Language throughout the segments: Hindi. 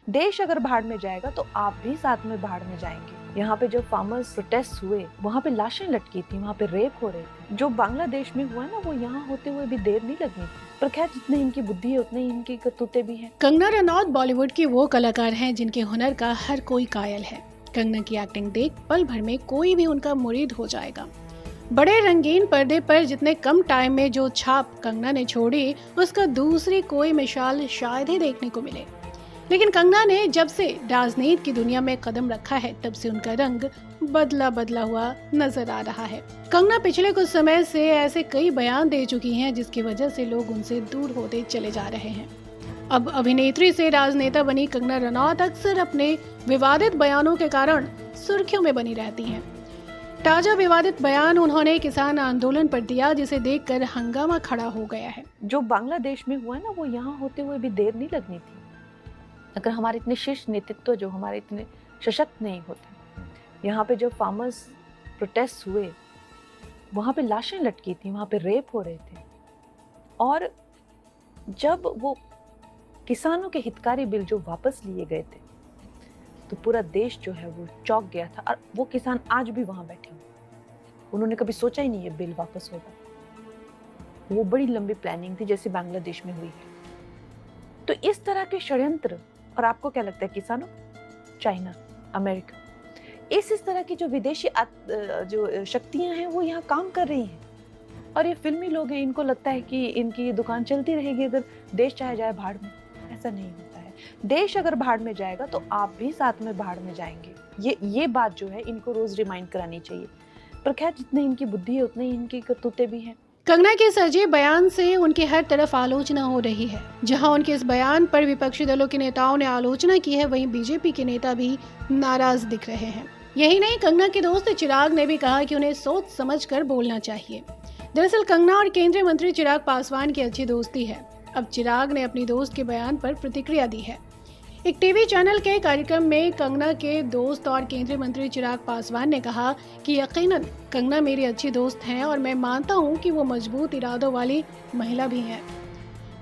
देश अगर भाड़ में जाएगा तो आप भी साथ में भाड़ में जाएंगे। यहाँ पे जब फार्मर्स प्रोटेस्ट हुए, वहाँ पे लाशें लटकी थी, वहाँ पे रेप हो रहे थे। जो बांग्लादेश में हुआ ना, वो यहाँ होते हुए भी देर नहीं लगनी थी। पर खैर, जितनी इनकी बुद्धि है उतनी इनकी करतूतें भी हैं। कंगना रनौत बॉलीवुड की वो कलाकार हैं जिनके हुनर का हर कोई कायल है। कंगना की एक्टिंग देख पल भर में कोई भी उनका मुरीद हो जाएगा। बड़े रंगीन पर्दे पर जितने कम टाइम में जो छाप कंगना ने छोड़ी, उसका दूसरी कोई मिसाल शायद ही देखने को मिले। लेकिन कंगना ने जब से राजनीति की दुनिया में कदम रखा है, तब से उनका रंग बदला बदला हुआ नजर आ रहा है। कंगना पिछले कुछ समय से ऐसे कई बयान दे चुकी हैं जिसकी वजह से लोग उनसे दूर होते चले जा रहे हैं। अब अभिनेत्री से राजनेता बनी कंगना रनौत अक्सर अपने विवादित बयानों के कारण सुर्खियों में बनी रहती हैं। ताजा विवादित बयान उन्होंने किसान आंदोलन पर दिया, जिसे देखकर हंगामा खड़ा हो गया है। जो बांग्लादेश में हुआ ना, वो यहाँ होते हुए भी देर नहीं लगनी थी। अगर हमारे इतने शीर्ष नेतृत्व जो हमारे इतने सशक्त नहीं होते, यहाँ पे जब फार्मर्स प्रोटेस्ट हुए, वहाँ पे लाशें लटकी थी, वहाँ पे रेप हो रहे थे, और जब वो किसानों के हितकारी बिल जो वापस लिए गए थे, तो पूरा देश जो है वो चौंक गया था। और वो किसान आज भी वहां बैठे हुए, उन्होंने कभी सोचा ही नहीं है बिल वापस होगा। वो बड़ी लंबी प्लानिंग थी, जैसे बांग्लादेश में हुई है। तो इस तरह के षड्यंत्र, और आपको क्या लगता है, किसानों, चाइना, अमेरिका, इस तरह की जो विदेशी जो शक्तियां हैं वो यहाँ काम कर रही हैं। और ये फिल्मी लोग हैं, इनको लगता है कि इनकी ये दुकान चलती रहेगी अगर देश चाहे जाए भाड़ में। ऐसा नहीं होता है। देश अगर भाड़ में जाएगा तो आप भी साथ में भाड़ में जाएंगे। ये बात जो है इनको रोज रिमाइंड करानी चाहिए। पर खैर, जितनी इनकी बुद्धि है उतनी इनकी करतूतें भी हैं। कंगना के सजे बयान से उनकी हर तरफ आलोचना हो रही है। जहां उनके इस बयान पर विपक्षी दलों के नेताओं ने आलोचना की है, वहीं बीजेपी के नेता भी नाराज दिख रहे हैं। यही नहीं, कंगना के दोस्त चिराग ने भी कहा कि उन्हें सोच समझकर बोलना चाहिए। दरअसल कंगना और केंद्रीय मंत्री चिराग पासवान की अच्छी दोस्ती है। अब चिराग ने अपनी दोस्त के बयान पर प्रतिक्रिया दी है। एक टीवी चैनल के कार्यक्रम में कंगना के दोस्त और केंद्रीय मंत्री चिराग पासवान ने कहा कि यकीनन कंगना मेरी अच्छी दोस्त हैं और मैं मानता हूं कि वो मजबूत इरादों वाली महिला भी हैं।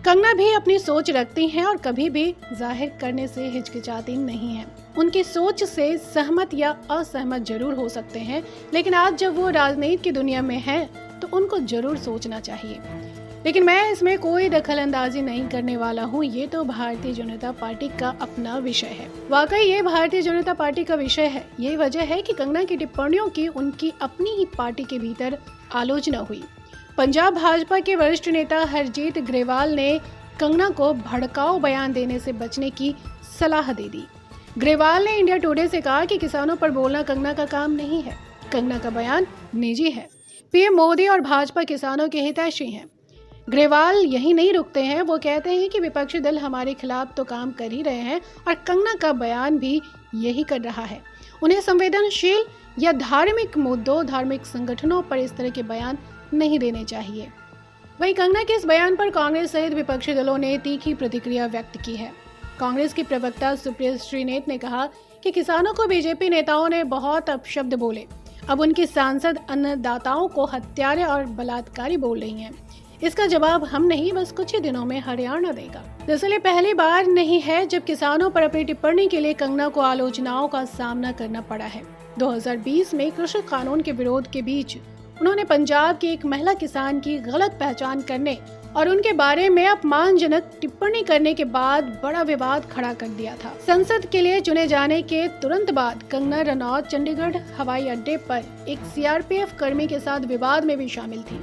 कंगना भी अपनी सोच रखती हैं और कभी भी जाहिर करने से हिचकिचाती नहीं हैं। उनकी सोच से सहमत या असहमत जरूर हो सकते हैं, लेकिन आज जब वो राजनीति की दुनिया में हैं तो उनको जरूर सोचना चाहिए। लेकिन मैं इसमें कोई दखल अंदाजी नहीं करने वाला हूँ। ये तो भारतीय जनता पार्टी का अपना विषय है। वाकई ये भारतीय जनता पार्टी का विषय है। यही वजह है कि कंगना की टिप्पणियों की उनकी अपनी ही पार्टी के भीतर आलोचना हुई। पंजाब भाजपा के वरिष्ठ नेता हरजीत ग्रेवाल ने कंगना को भड़काऊ बयान देने से बचने की सलाह दे दी। ग्रेवाल ने इंडिया टुडे से कहा कि किसानों पर बोलना कंगना का काम नहीं है। कंगना का बयान निजी है। पीएम मोदी और भाजपा किसानों के हितैषी हैं। ग्रेवाल यही नहीं रुकते हैं, वो कहते हैं कि विपक्षी दल हमारे खिलाफ तो काम कर ही रहे हैं और कंगना का बयान भी यही कर रहा है। उन्हें संवेदनशील या धार्मिक मुद्दों, धार्मिक संगठनों पर इस तरह के बयान नहीं देने चाहिए। वहीं कंगना के इस बयान पर कांग्रेस सहित विपक्षी दलों ने तीखी प्रतिक्रिया व्यक्त की है। कांग्रेस की प्रवक्ता सुप्रिया श्रीनेत ने कहा कि किसानों को बीजेपी नेताओं ने बहुत अपशब्द बोले। अब उनकी सांसद अन्नदाताओं को हत्यारे और बलात्कारी बोल रही हैं। इसका जवाब हम नहीं, बस कुछ ही दिनों में हरियाणा देगा। दरअसल ये पहली बार नहीं है जब किसानों पर अपनी टिप्पणी के लिए कंगना को आलोचनाओं का सामना करना पड़ा है। 2020 में कृषि कानून के विरोध के बीच उन्होंने पंजाब की एक महिला किसान की गलत पहचान करने और उनके बारे में अपमानजनक टिप्पणी करने के बाद बड़ा विवाद खड़ा कर दिया था। संसद के लिए चुने जाने के तुरंत बाद कंगना रनौत चंडीगढ़ हवाई अड्डे पर एक सीआरपीएफ कर्मी के साथ विवाद में भी शामिल थी,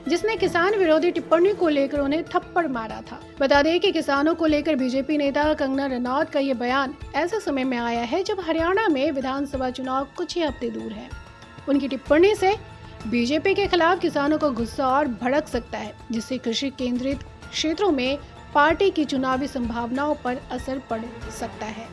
जिसने किसान विरोधी टिप्पणी को लेकर उन्हें थप्पड़ मारा था। बता दें कि किसानों को लेकर बीजेपी नेता कंगना रनौत का ये बयान ऐसे समय में आया है जब हरियाणा में विधानसभा चुनाव कुछ ही हफ्ते दूर है। उनकी टिप्पणी से बीजेपी के खिलाफ किसानों को गुस्सा और भड़क सकता है, जिससे कृषि केंद्रित क्षेत्रों में पार्टी की चुनावी संभावनाओं पर असर पड़ सकता है।